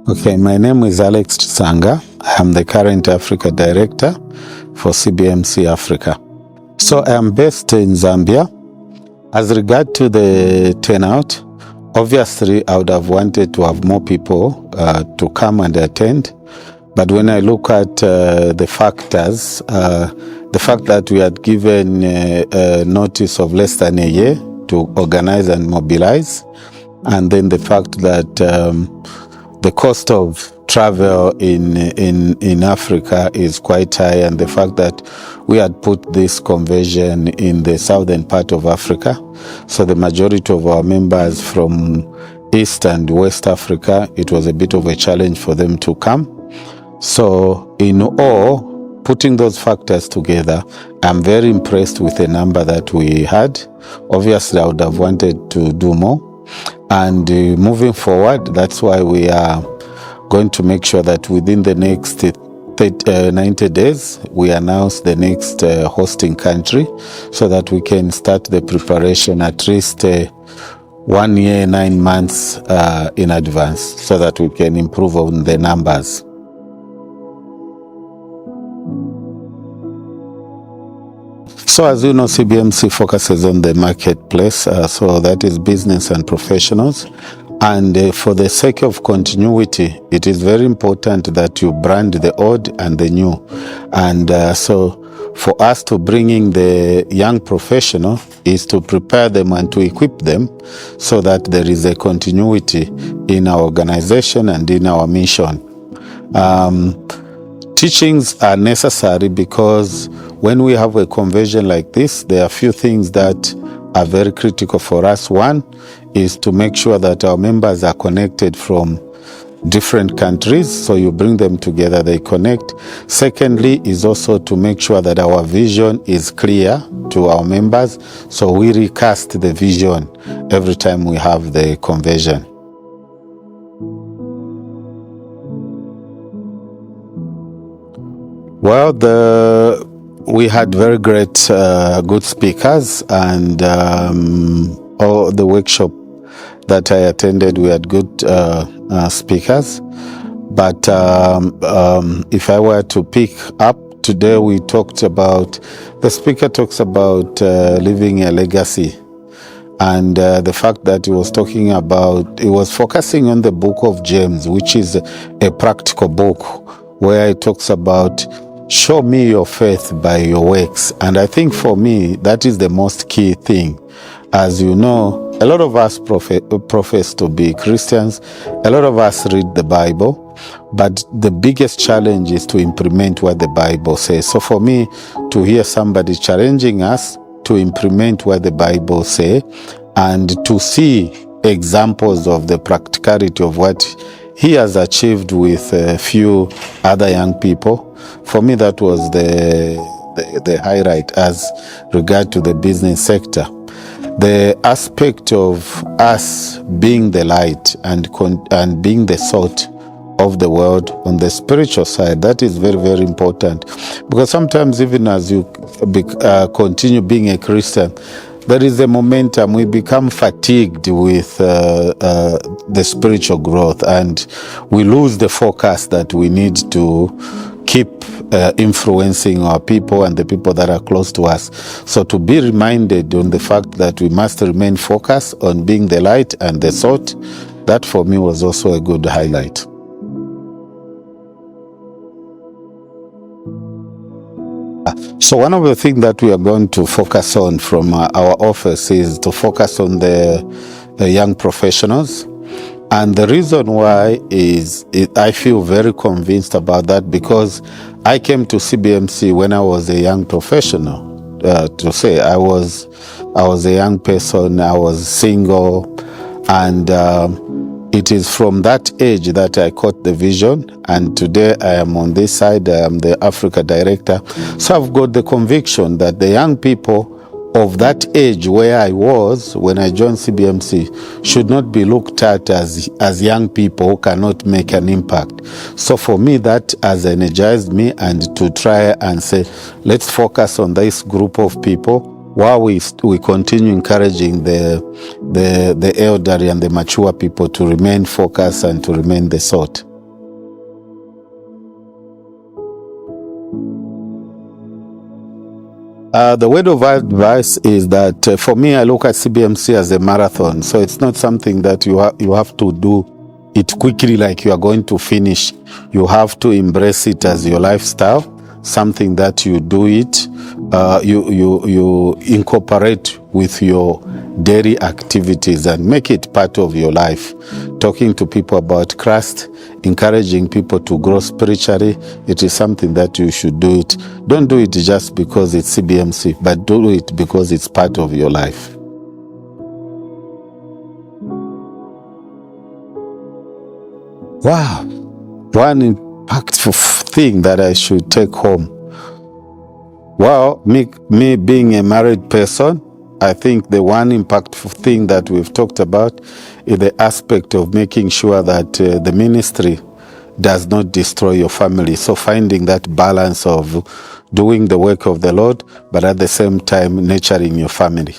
Okay, my name is Alex Tsanga. I am the current Africa Director for CBMC Africa. So I am based in Zambia. As regard to the turnout, obviously I would have wanted to have more people to come and attend. But when I look at the factors, the fact that we had given notice of less than a year to organize and mobilize, and then the fact that the cost of travel in Africa is quite high, and the fact that we had put this convention in the southern part of Africa, so the majority of our members from East and West Africa, it was a bit of a challenge for them to come. So in all, putting those factors together, I'm very impressed with the number that we had. Obviously, I would have wanted to do more. And moving forward, that's why we are going to make sure that within the next 90 days, we announce the next hosting country so that we can start the preparation at least 1 year, 9 months in advance so that we can improve on the numbers. So as you know, CBMC focuses on the marketplace, so that is business and professionals. And for the sake of continuity, it is very important that you brand the old and the new. And so for us to bring in the young professional is to prepare them and to equip them so that there is a continuity in our organization and in our mission. Teachings are necessary because when we have a convention like this, there are a few things that are very critical for us. One is to make sure that our members are connected from different countries, so you bring them together, they connect. Secondly is also to make sure that our vision is clear to our members, so we recast the vision every time we have the convention. Well, we had very great, good speakers, and all the workshop that I attended, we had good speakers. But if I were to pick up today, the speaker talks about leaving a legacy. And the fact that he was focusing on the book of James, which is a practical book, where it talks about show me your faith by your works. And I think for me, that is the most key thing. As you know, a lot of us profess to be Christians. A lot of us read the Bible. But the biggest challenge is to implement what the Bible says. So for me, to hear somebody challenging us to implement what the Bible says and to see examples of the practicality of what he has achieved with a few other young people, for me that was the highlight as regard to the business sector. The aspect of us being the light and being the salt of the world on the spiritual side, that is very, very important. Because sometimes even as you continue being a Christian, there is a momentum. We become fatigued with the spiritual growth, and we lose the focus that we need to keep influencing our people and the people that are close to us. So to be reminded on the fact that we must remain focused on being the light and the salt, that for me was also a good highlight. So one of the things that we are going to focus on from our office is to focus on the young professionals. And the reason why is I feel very convinced about that because I came to CBMC when I was a young professional. I was a young person, I was single, and it is from that age that I caught the vision, and today I am on this side, I am the Africa Director. So I've got the conviction that the young people of that age where I was when I joined CBMC should not be looked at as young people who cannot make an impact. So for me, that has energized me, and to try and say, let's focus on this group of people while we continue encouraging the elderly and the mature people to remain focused and to remain the salt. The word of advice is that for me, I look at CBMC as a marathon. So it's not something that you have to do it quickly like you are going to finish. You have to embrace it as your lifestyle, something that you do it, you incorporate with your daily activities and make it part of your life. Talking to people about Christ, encouraging people to grow spiritually, it is something that you should do it. Don't do it just because it's CBMC, but do it because it's part of your life. Wow, one impactful thing that I should take home. Well, me being a married person, I think the one impactful thing that we've talked about is the aspect of making sure that the ministry does not destroy your family. So finding that balance of doing the work of the Lord, but at the same time nurturing your family.